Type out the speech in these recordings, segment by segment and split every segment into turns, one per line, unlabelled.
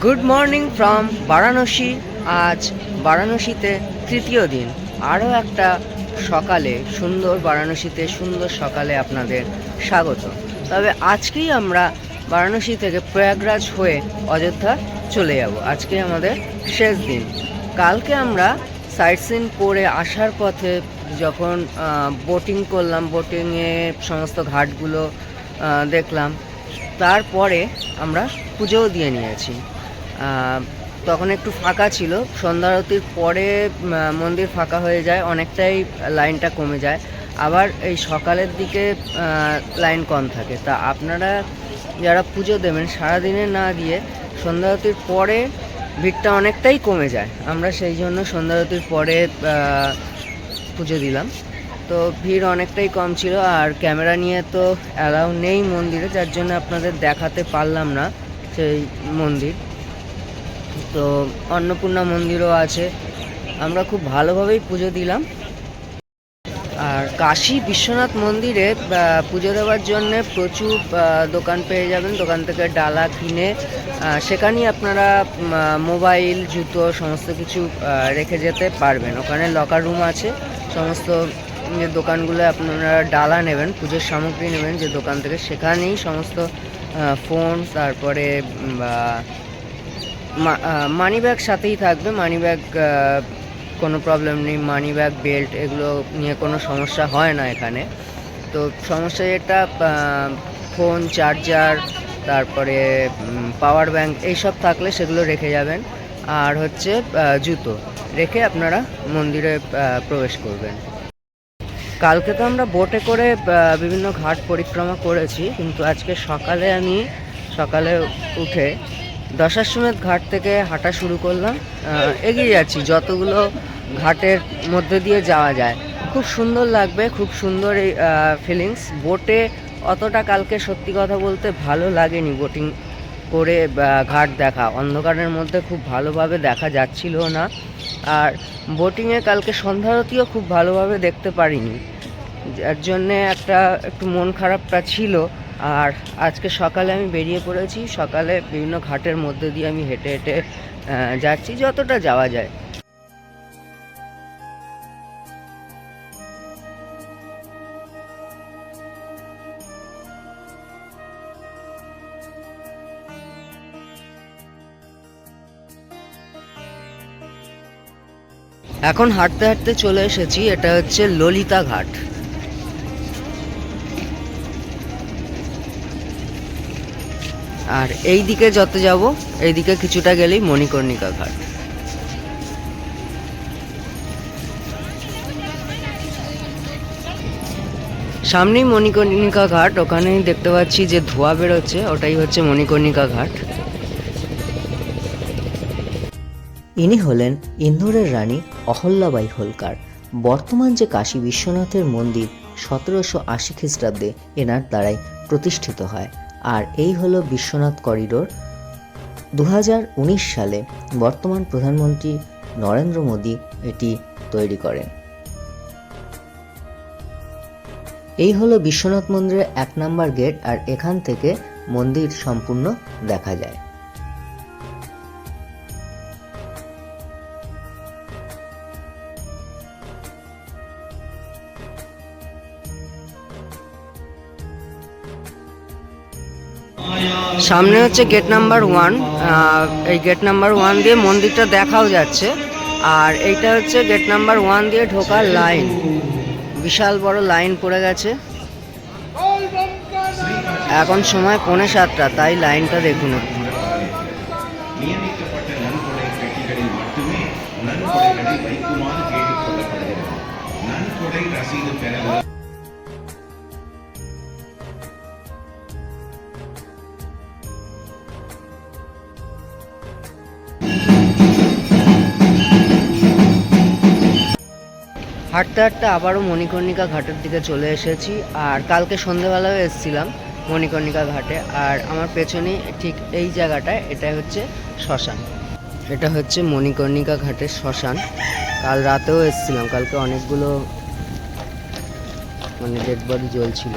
Good morning from Varanasi. আজ বারাণসীতে তৃতীয় দিন, আরও একটা সকালে সুন্দর বারাণসীতে সুন্দর সকালে আপনাদের স্বাগত। তবে আজকেই আমরা বারাণসী থেকে প্রয়াগরাজ হয়ে অযোধ্যা চলে যাব। আজকে আমাদের শেষ দিন। কালকে আমরা সাইট সিন করে আসার পথে যখন বোটিং করলাম, বোটিংয়ে সমস্ত ঘাটগুলো দেখলাম, তারপরে আমরা পুজোও দিয়ে নিয়েছি। তখন একটু ফাঁকা ছিল, সন্ধ্যা আরতির পরে মন্দির ফাঁকা হয়ে যায়, অনেকটাই লাইনটা কমে যায়। আবার এই সকালের দিকে লাইন কম থাকে। তা আপনারা যারা পুজো দেবেন সারাদিনে না দিয়ে সন্ধ্যা আরতির পরে ভিড়টা অনেকটাই কমে যায়। আমরা সেই জন্য সন্ধ্যা আরতির পরে পুজো দিলাম, তো ভিড় অনেকটাই কম ছিল। আর ক্যামেরা নিয়ে তো অ্যালাউ নেই মন্দিরে, যার জন্য আপনাদের দেখাতে পারলাম না সেই মন্দির। তো অন্নপূর্ণা মন্দিরও আছে। আমরা খুব ভালোভাবেই পুজো দিলাম। আর কাশী বিশ্বনাথ মন্দিরে পুজো দেওয়ার জন্য প্রচুর দোকান পেয়ে যাবেন। দোকান থেকে ডালা কিনে সেখানেই আপনারা মোবাইল, জুতো সমস্ত কিছু রেখে যেতে পারবেন। ওখানে লকার রুম আছে। সমস্ত যে দোকানগুলো আপনারা ডালা নেবেন, পুজোর সামগ্রী নেবেন যে দোকান থেকে, সেখানেই সমস্ত ফোন, তারপরে মানি ব্যাগ সাথেই থাকবে। মানি ব্যাগ কোনো প্রবলেম নেই, মানি ব্যাগ, বেল্ট এগুলো নিয়ে কোনো সমস্যা হয় না এখানে। তো সমস্যা যেটা ফোন, চার্জার, তারপরে পাওয়ার ব্যাংক এইসব থাকলে সেগুলো রেখে যাবেন। আর হচ্ছে জুতো রেখে আপনারা মন্দিরে প্রবেশ করবেন। কালকে তো আমরা বোটে করে বিভিন্ন ঘাট পরিক্রমা করেছি, কিন্তু আজকে সকালে উঠে দশাশ্বমেধ ঘাট থেকে হাঁটা শুরু করলাম। এগিয়ে যাচ্ছি যতগুলো ঘাটের মধ্যে দিয়ে যাওয়া যায়। খুব সুন্দর লাগবে, খুব সুন্দর এই ফিলিংস। বোটে অতটা কালকে সত্যি কথা বলতে ভালো লাগেনি বোটিং করে ঘাট দেখা। অন্ধকারের মধ্যে খুব ভালোভাবে দেখা যাচ্ছিল না। আর বোটিংয়ে কালকে সন্ধ্যা আরতিও খুব ভালোভাবে দেখতে পারিনি, যার জন্যে একটু মন খারাপটা ছিল। আর আজকে সকালে আমি বেরিয়ে পড়েছি। সকালে বিভিন্ন ঘাটের মধ্যে দিয়ে আমি হেঁটে হেঁটে যাচ্ছি যতটা যাওয়া যায়। এখন হাঁটতে হাঁটতে চলে এসেছি, এটা হচ্ছে ললিতা ঘাট। আর এই দিকে যত যাব, এই দিকে কিছুটা গেলেই মণিকর্ণিকা ঘাট। সামনেই মণিকর্ণিকা ঘাট, ওখানেই দেখতে পাচ্ছি যে ধোঁয়া বেরোচ্ছে, ওটাই হচ্ছে মণিকর্ণিকা ঘাট।
ইনি হলেন ইন্দোরের রানী অহল্যাবাই হোলকার। বর্তমান যে কাশী বিশ্বনাথের মন্দির 1780 খ্রিস্টাব্দে এনার দ্বারাই প্রতিষ্ঠিত হয়। আর এই হলো বিশ্বনাথ করিডোর। 2019 সালে বর্তমান প্রধানমন্ত্রী নরেন্দ্র মোদী এটি তৈরি করেন। এই হলো বিশ্বনাথ মন্দিরের 1 নম্বর গেট, আর এখান থেকে মন্দির সম্পূর্ণ দেখা যায়।
সামনে হচ্ছে গেট নাম্বার 1। এই গেট নাম্বার 1 দিয়ে মন্দিরটা দেখাও যাচ্ছে। আর এইটা হচ্ছে গেট নাম্বার 1 দিয়ে ঢোকার লাইন। বিশাল বড় লাইন পড়ে গেছে। এখন সময় 6:45, তাই লাইনটা দেখুন একটু। হাঁটতে হাঁটতে আবারও মণিকর্ণিকা ঘাটের দিকে চলে এসেছি। আর কালকে সন্ধেবেলাও এসেছিলাম মণিকর্ণিকা ঘাটে। আর আমার পেছনে ঠিক এই জায়গাটায়, এটা হচ্ছে শ্মশান। এটা হচ্ছে মণিকর্ণিকা ঘাটের শ্মশান। কাল রাতেও এসেছিলাম, কালকে অনেকগুলো ডেড বডি জ্বলছিল।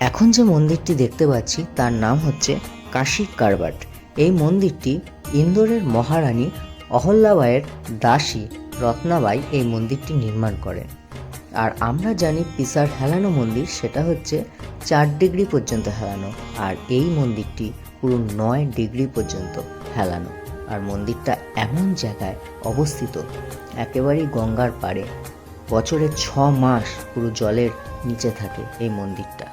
এখন যে মন্দিরটি দেখতে পাচ্ছি তার নাম হচ্ছে কাশী কারবাট। এই মন্দিরটি ইন্দোরের মহারানী অহল্যাবাইয়ের দাসী রত্নাবাই এই মন্দিরটি নির্মাণ করেন। আর আমরা জানি পিসার হেলানো মন্দির সেটা হচ্ছে 4 ডিগ্রি পর্যন্ত হেলানো, আর এই মন্দিরটি পুরো 9 ডিগ্রি পর্যন্ত হেলানো। আর মন্দিরটা এমন জায়গায় অবস্থিত, একেবারেই গঙ্গার পাড়ে। বছরে 6 মাস পুরো জলের নিচে থাকে এই মন্দিরটা।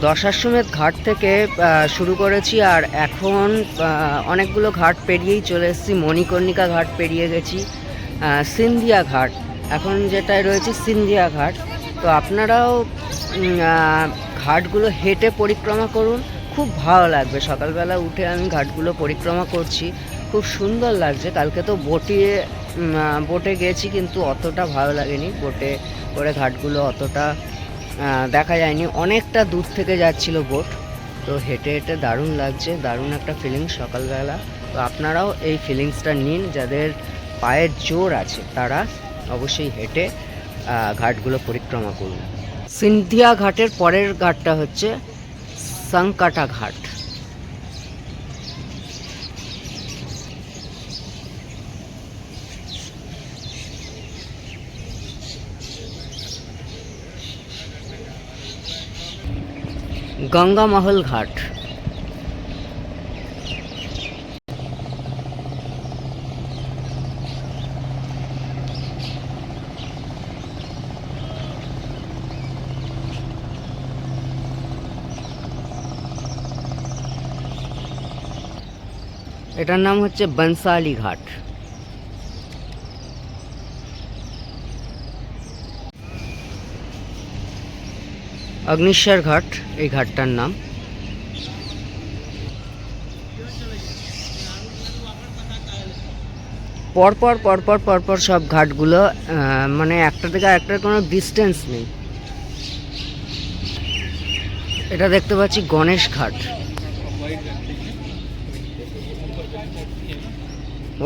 দশাশ্বমেধ ঘাট থেকে শুরু করেছি, আর এখন অনেকগুলো ঘাট পেরিয়েই চলে এসেছি। মণিকর্ণিকা ঘাট পেরিয়ে গেছি, সিন্ধিয়া ঘাট এখন যেটায় রয়েছে সিন্ধিয়া ঘাট। তো আপনারাও ঘাটগুলো হেঁটে পরিক্রমা করুন, খুব ভালো লাগবে। সকালবেলা উঠে আমি ঘাটগুলো পরিক্রমা করছি, খুব সুন্দর লাগছে। কালকে তো বোটে গেছি, কিন্তু অতটা ভালো লাগেনি। বোটে করে ঘাটগুলো অতটা দেখা যায়নি, অনেকটা দূর থেকে যাচ্ছিল বোট। তো হেঁটে হেঁটে দারুণ লাগছে, দারুণ একটা ফিলিংস সকালবেলা। তো আপনারাও এই ফিলিংসটা নিন, যাদের পায়ের জোর আছে তারা অবশ্যই হেঁটে ঘাটগুলো পরিক্রমা করুন। সিন্ধিয়া ঘাটের পরের ঘাটটা হচ্ছে সাংকাটা ঘাট। গঙ্গা মহল ঘাট। এটার নাম হচ্ছে বনসালি ঘাট। অগ্নিশ্বর ঘাট এই ঘাটটার নাম। পরপর পরপর পরপর সব ঘাটগুলো, মানে একটা থেকে আরেকটার কোনো ডিস্টেন্স নেই। এটা দেখতে পাচ্ছি গণেশ ঘাট।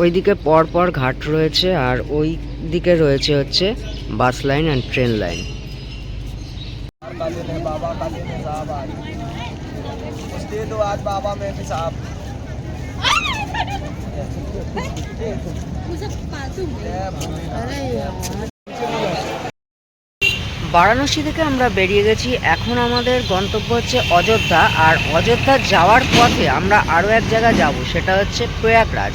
ওইদিকে পরপর ঘাট রয়েছে, আর ওই দিকে রয়েছে হচ্ছে bus line and train line. Varanasi থেকে আমরা বেরিয়ে গেছি, এখন আমাদের গন্তব্য হচ্ছে অযোধ্যা। আর অযোধ্যা যাওয়ার পথে আমরা আরও এক জায়গায় যাব, সেটা হচ্ছে প্রয়াগরাজ।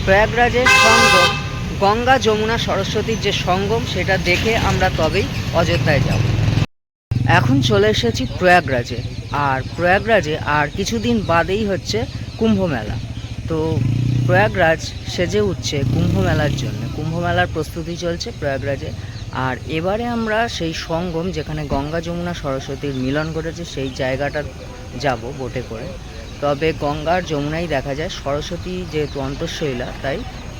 প্রয়াগরাজের সঙ্গম, গঙ্গা যমুনা সরস্বতীর যে সঙ্গম, সেটা দেখে আমরা তবেই অযোধ্যায় যাব। এখন চলে এসেছি প্রয়াগরাজে, আর প্রয়াগরাজে আর কিছুদিন বাদেই হচ্ছে কুম্ভ মেলা। তো প্রয়াগরাজ সেজে উঠছে কুম্ভ মেলার জন্য, কুম্ভ মেলার প্রস্তুতি চলছে প্রয়াগরাজে। আর এবারে আমরা সেই সঙ্গম, যেখানে গঙ্গা যমুনা সরস্বতীর মিলন ঘটেছে, সেই জায়গাটা যাব বোটে করে। তবে গঙ্গার যমুনাই দেখা যায়, সরস্বতী যেহেতু অন্তঃশৈলা তাই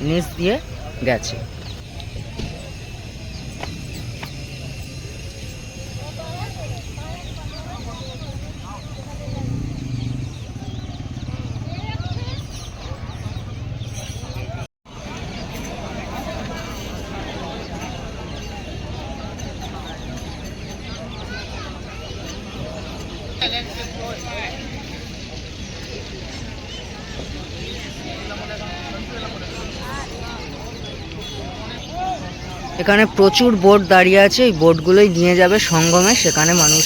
নিচ দিয়ে গেছে। এখানে প্রচুর বোট দাঁড়িয়ে আছে, এই বোটগুলোই নিয়ে যাবে সঙ্গমে, সেখানে মানুষ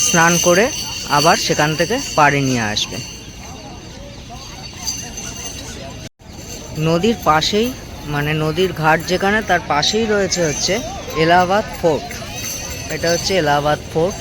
স্নান করে আবার সেখান থেকে পাড়ে নিয়ে আসবে। নদীর পাশেই, মানে নদীর ঘাট যেখানে, তার পাশেই রয়েছে হচ্ছে এলাহাবাদ ফোর্ট। এটা হচ্ছে এলাহাবাদ ফোর্ট।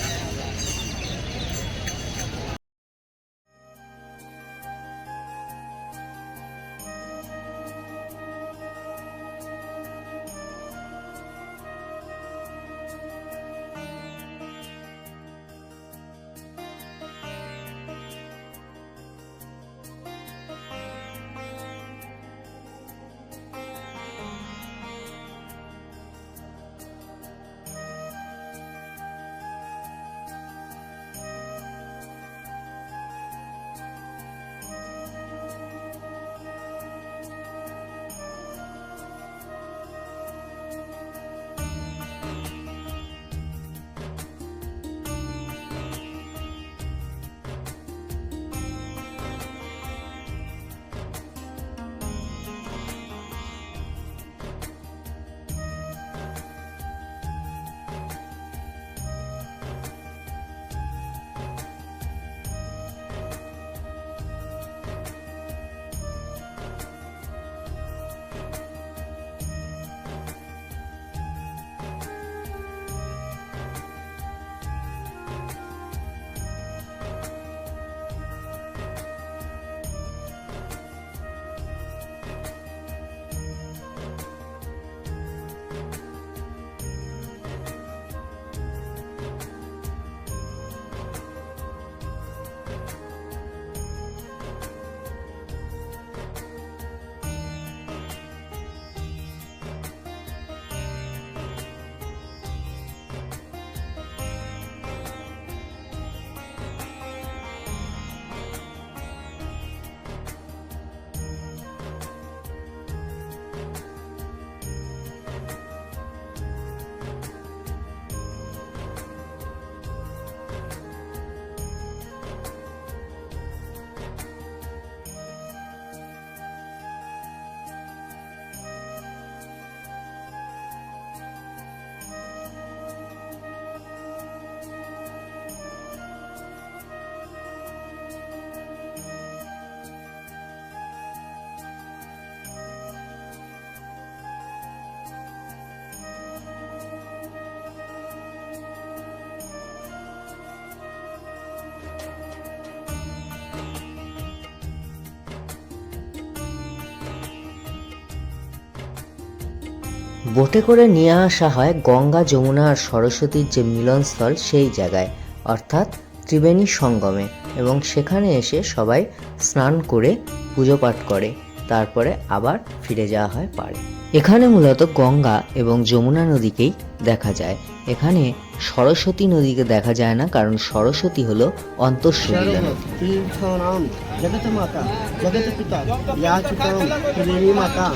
বোটে করে নিয়ে আসা হয় গঙ্গা, যমুনা আর সরস্বতীর যে মিলনস্থল সেই জায়গায়, অর্থাৎ ত্রিবেণী সঙ্গমে, এবং সেখানে এসে সবাই স্নান করে পুজো পাঠ করে, তারপরে আবার ফিরে যাওয়া হয় পাড়ে। এখানে মূলত গঙ্গা এবং যমুনা নদীকেই দেখা যায়। এখানে সরস্বতী নদীকে দেখা যায় না, কারণ সরস্বতী হলো অন্তঃসলীলা নদী।
तीर्थानां जगतमाता जगतपिता याचिकां त्रिवेणी माता।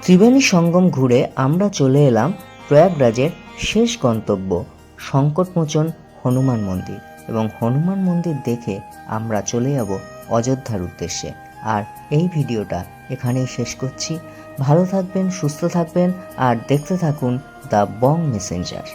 ত্রিবেণী সঙ্গম ঘুরে আমরা চলে এলাম প্রয়াগরাজের শেষ গন্তব্য সংকটমোচন হনুমান মন্দির, এবং হনুমান মন্দির দেখে আমরা চলে যাব অযোধ্যার উদ্দেশ্যে। আর এই ভিডিওটা এখানেই শেষ করছি। ভালো থাকবেন, সুস্থ থাকবেন, আর দেখতে থাকুন দ্য বং মেসেঞ্জার।